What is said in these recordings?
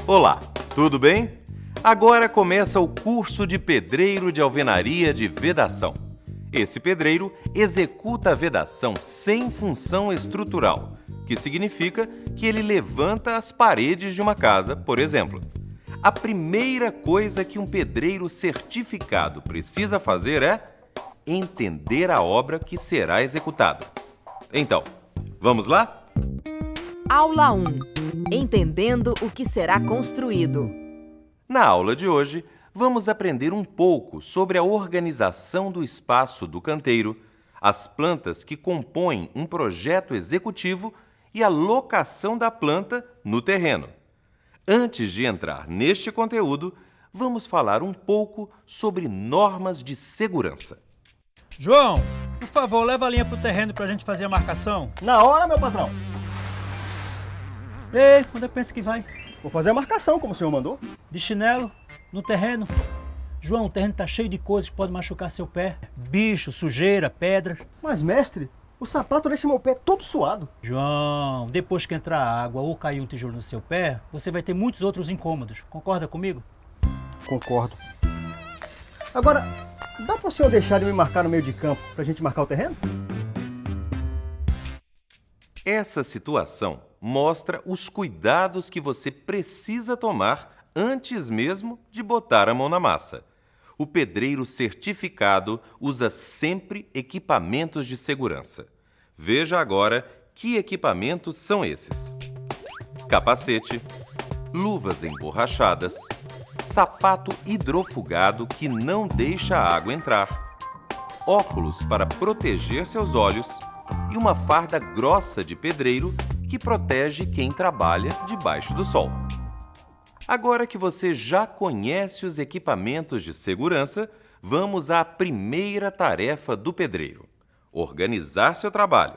Olá, tudo bem? Agora começa o curso de pedreiro de alvenaria de vedação. Esse pedreiro executa a vedação sem função estrutural, que significa que ele levanta as paredes de uma casa, por exemplo. A primeira coisa que um pedreiro certificado precisa fazer é entender a obra que será executada. Então, vamos lá? Aula 1. Entendendo o que será construído. Na aula de hoje, vamos aprender um pouco sobre a organização do espaço do canteiro, as plantas que compõem um projeto executivo e a locação da planta no terreno. Antes de entrar neste conteúdo, vamos falar um pouco sobre normas de segurança. João, por favor, leva a linha para o terreno para a gente fazer a marcação. Na hora, meu patrão. Ei, quando é que pensa que vai? Vou fazer a marcação, como o senhor mandou. De chinelo, no terreno. João, o terreno tá cheio de coisas que podem machucar seu pé. Bicho, sujeira, pedras. Mas, mestre, o sapato deixa meu pé todo suado. João, depois que entrar água ou cair um tijolo no seu pé, você vai ter muitos outros incômodos. Concorda comigo? Concordo. Agora, dá para o senhor deixar de me marcar no meio de campo pra gente marcar o terreno? Essa situação mostra os cuidados que você precisa tomar antes mesmo de botar a mão na massa. O pedreiro certificado usa sempre equipamentos de segurança. Veja agora que equipamentos são esses: capacete, luvas emborrachadas, sapato hidrofugado que não deixa a água entrar, óculos para proteger seus olhos e uma farda grossa de pedreiro que protege quem trabalha debaixo do sol. Agora que você já conhece os equipamentos de segurança, vamos à primeira tarefa do pedreiro: organizar seu trabalho.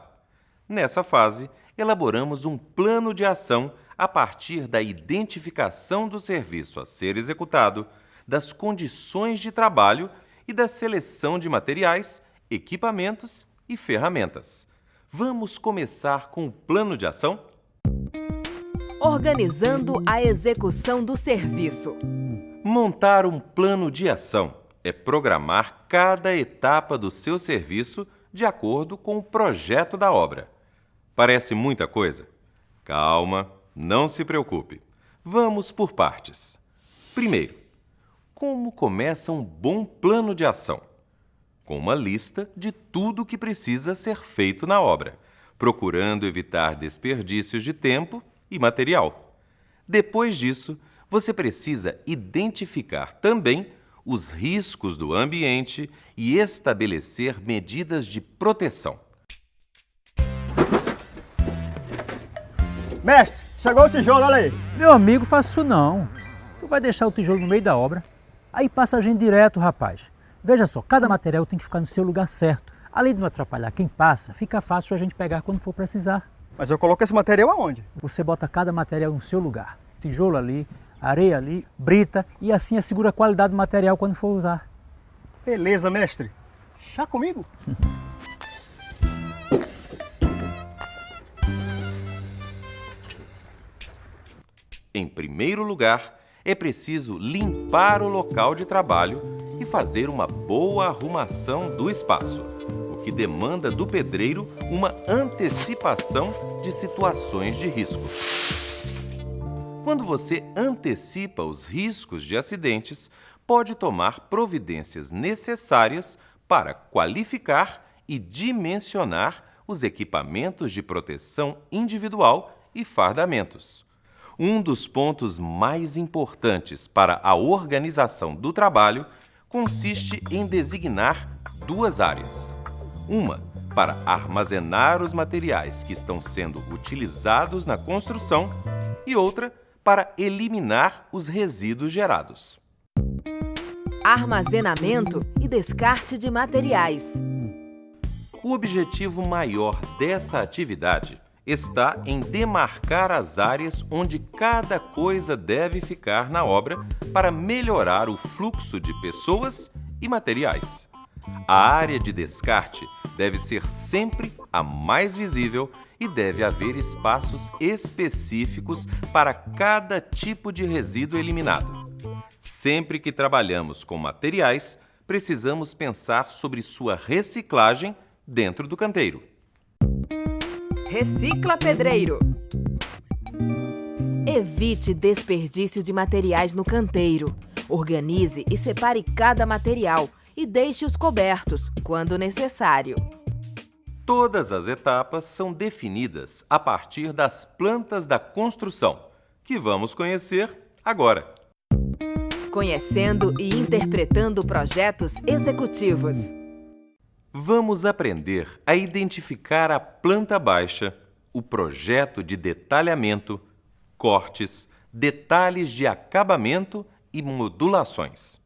Nessa fase, elaboramos um plano de ação a partir da identificação do serviço a ser executado, das condições de trabalho e da seleção de materiais, equipamentos e ferramentas. Vamos começar com o plano de ação? Organizando a execução do serviço. Montar um plano de ação é programar cada etapa do seu serviço de acordo com o projeto da obra. Parece muita coisa? Calma, não se preocupe. Vamos por partes. Primeiro, como começa um bom plano de ação? Com uma lista de tudo que precisa ser feito na obra, procurando evitar desperdícios de tempo e material. Depois disso, você precisa identificar também os riscos do ambiente e estabelecer medidas de proteção. Mestre, chegou o tijolo, olha aí. Meu amigo, faça isso não. Tu vai deixar o tijolo no meio da obra. Aí passa a gente direto, rapaz. Veja só, cada material tem que ficar no seu lugar certo. Além de não atrapalhar quem passa, fica fácil a gente pegar quando for precisar. Mas eu coloco esse material aonde? Você bota cada material no seu lugar. Tijolo ali, areia ali, brita, e assim assegura a qualidade do material quando for usar. Beleza, mestre. Chá comigo? Em primeiro lugar, é preciso limpar o local de trabalho e fazer uma boa arrumação do espaço, o que demanda do pedreiro uma antecipação de situações de risco. Quando você antecipa os riscos de acidentes, pode tomar providências necessárias para qualificar e dimensionar os equipamentos de proteção individual e fardamentos. Um dos pontos mais importantes para a organização do trabalho consiste em designar duas áreas. Uma para armazenar os materiais que estão sendo utilizados na construção e outra para eliminar os resíduos gerados. Armazenamento e descarte de materiais. O objetivo maior dessa atividade está em demarcar as áreas onde cada coisa deve ficar na obra para melhorar o fluxo de pessoas e materiais. A área de descarte deve ser sempre a mais visível e deve haver espaços específicos para cada tipo de resíduo eliminado. Sempre que trabalhamos com materiais, precisamos pensar sobre sua reciclagem dentro do canteiro. Recicla Pedreiro. Evite desperdício de materiais no canteiro. Organize e separe cada material e deixe-os cobertos, quando necessário. Todas as etapas são definidas a partir das plantas da construção, que vamos conhecer agora. Conhecendo e interpretando projetos executivos. Vamos aprender a identificar a planta baixa, o projeto de detalhamento, cortes, detalhes de acabamento e modulações.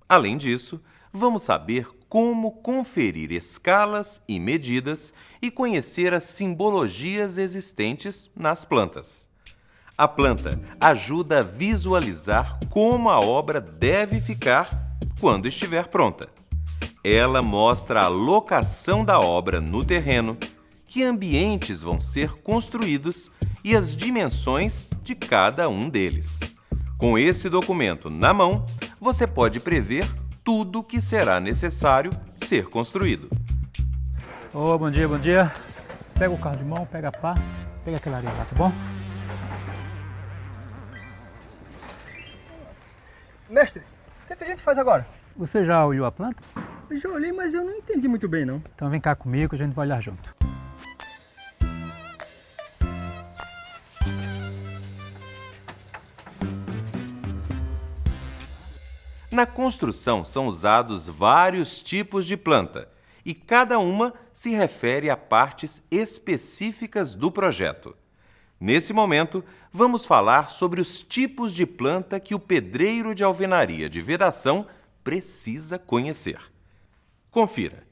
Além disso, vamos saber como conferir escalas e medidas e conhecer as simbologias existentes nas plantas. A planta ajuda a visualizar como a obra deve ficar quando estiver pronta. Ela mostra a locação da obra no terreno, que ambientes vão ser construídos e as dimensões de cada um deles. Com esse documento na mão, você pode prever tudo o que será necessário ser construído. Ô, bom dia, bom dia. Pega o carro de mão, pega a pá, pega aquela areia lá, tá bom? Mestre, o que a gente faz agora? Você já olhou a planta? Eu já olhei, mas eu não entendi muito bem, não. Então vem cá comigo, a gente vai olhar junto. Na construção são usados vários tipos de planta e cada uma se refere a partes específicas do projeto. Nesse momento, vamos falar sobre os tipos de planta que o pedreiro de alvenaria de vedação precisa conhecer. Confira: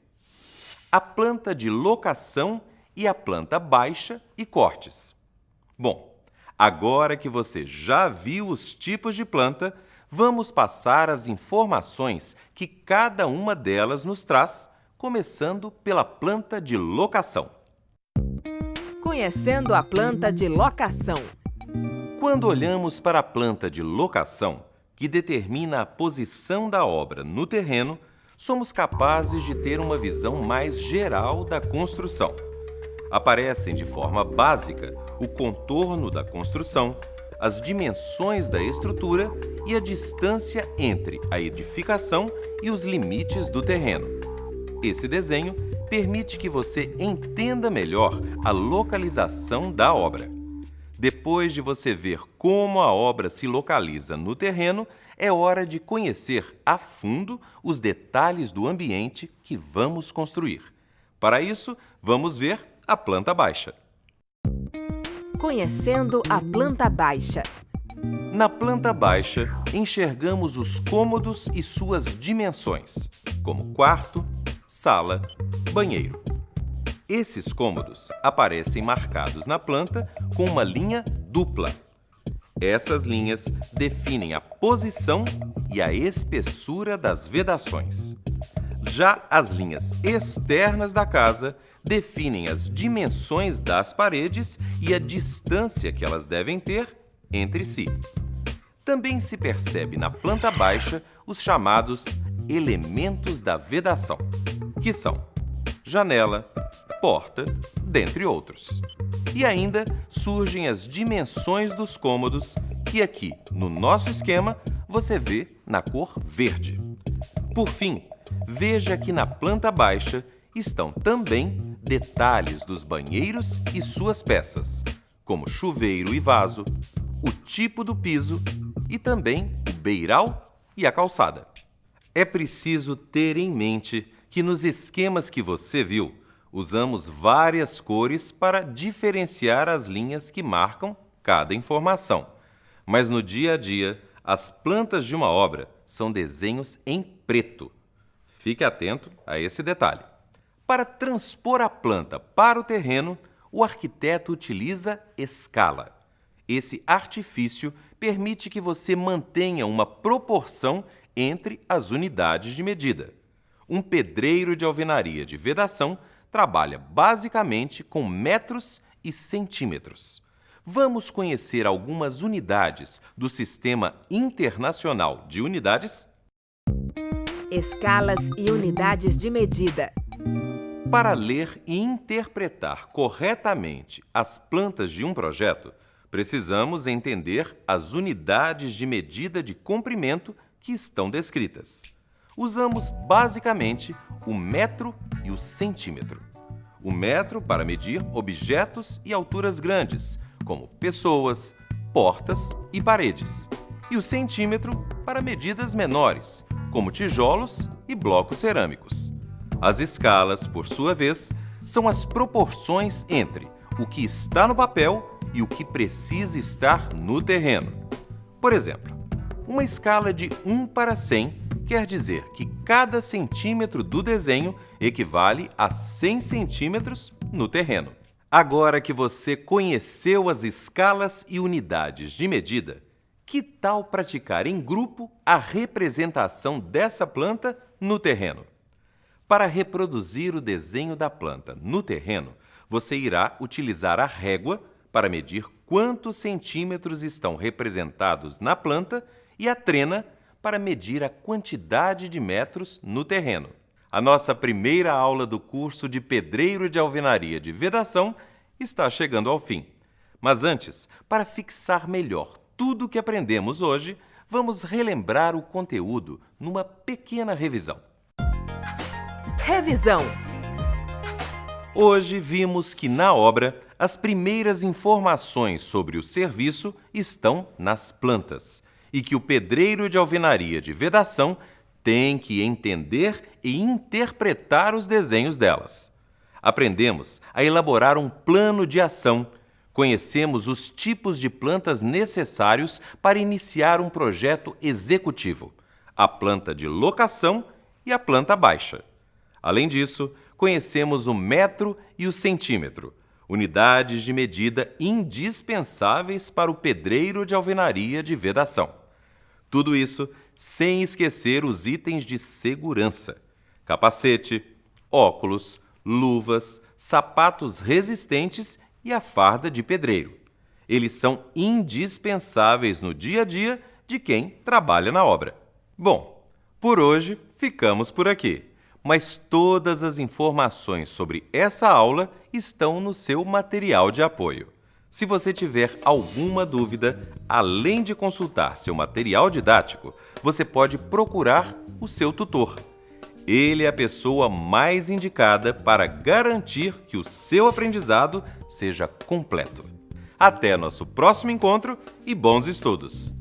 a planta de locação e a planta baixa e cortes. Bom, agora que você já viu os tipos de planta, vamos passar as informações que cada uma delas nos traz, começando pela planta de locação. Conhecendo a planta de locação. Quando olhamos para a planta de locação, que determina a posição da obra no terreno, somos capazes de ter uma visão mais geral da construção. Aparecem de forma básica o contorno da construção, as dimensões da estrutura e a distância entre a edificação e os limites do terreno. Esse desenho permite que você entenda melhor a localização da obra. Depois de você ver como a obra se localiza no terreno, é hora de conhecer a fundo os detalhes do ambiente que vamos construir. Para isso, vamos ver a planta baixa. Conhecendo a planta baixa. Na planta baixa, enxergamos os cômodos e suas dimensões, como quarto, sala, banheiro. Esses cômodos aparecem marcados na planta com uma linha dupla. Essas linhas definem a posição e a espessura das vedações. Já as linhas externas da casa definem as dimensões das paredes e a distância que elas devem ter entre si. Também se percebe na planta baixa os chamados elementos da vedação, que são janela, porta, dentre outros. E ainda surgem as dimensões dos cômodos, que aqui, no nosso esquema, você vê na cor verde. Por fim, veja que na planta baixa estão também detalhes dos banheiros e suas peças, como chuveiro e vaso, o tipo do piso e também o beiral e a calçada. É preciso ter em mente que nos esquemas que você viu, usamos várias cores para diferenciar as linhas que marcam cada informação. Mas no dia a dia, as plantas de uma obra são desenhos em preto. Fique atento a esse detalhe. Para transpor a planta para o terreno, o arquiteto utiliza escala. Esse artifício permite que você mantenha uma proporção entre as unidades de medida. Um pedreiro de alvenaria de vedação trabalha basicamente com metros e centímetros. Vamos conhecer algumas unidades do Sistema Internacional de Unidades? Escalas e unidades de medida. Para ler e interpretar corretamente as plantas de um projeto, precisamos entender as unidades de medida de comprimento que estão descritas. Usamos basicamente o metro e o centímetro. O metro para medir objetos e alturas grandes, como pessoas, portas e paredes. E o centímetro para medidas menores, como tijolos e blocos cerâmicos. As escalas, por sua vez, são as proporções entre o que está no papel e o que precisa estar no terreno. Por exemplo, uma escala de 1 para 100 quer dizer que cada centímetro do desenho equivale a 100 centímetros no terreno. Agora que você conheceu as escalas e unidades de medida, que tal praticar em grupo a representação dessa planta no terreno? Para reproduzir o desenho da planta no terreno, você irá utilizar a régua para medir quantos centímetros estão representados na planta e a trena para medir a quantidade de metros no terreno. A nossa primeira aula do curso de Pedreiro de Alvenaria de Vedação está chegando ao fim. Mas antes, para fixar melhor tudo o que aprendemos hoje, vamos relembrar o conteúdo numa pequena revisão. Revisão. Hoje vimos que na obra as primeiras informações sobre o serviço estão nas plantas e que o pedreiro de alvenaria de vedação tem que entender e interpretar os desenhos delas. Aprendemos a elaborar um plano de ação. Conhecemos os tipos de plantas necessários para iniciar um projeto executivo, a planta de locação e a planta baixa. Além disso, conhecemos o metro e o centímetro, unidades de medida indispensáveis para o pedreiro de alvenaria de vedação. Tudo isso sem esquecer os itens de segurança: capacete, óculos, luvas, sapatos resistentes e a farda de pedreiro. Eles são indispensáveis no dia a dia de quem trabalha na obra. Bom, por hoje ficamos por aqui, mas todas as informações sobre essa aula estão no seu material de apoio. Se você tiver alguma dúvida, além de consultar seu material didático, você pode procurar o seu tutor. Ele é a pessoa mais indicada para garantir que o seu aprendizado seja completo. Até nosso próximo encontro e bons estudos!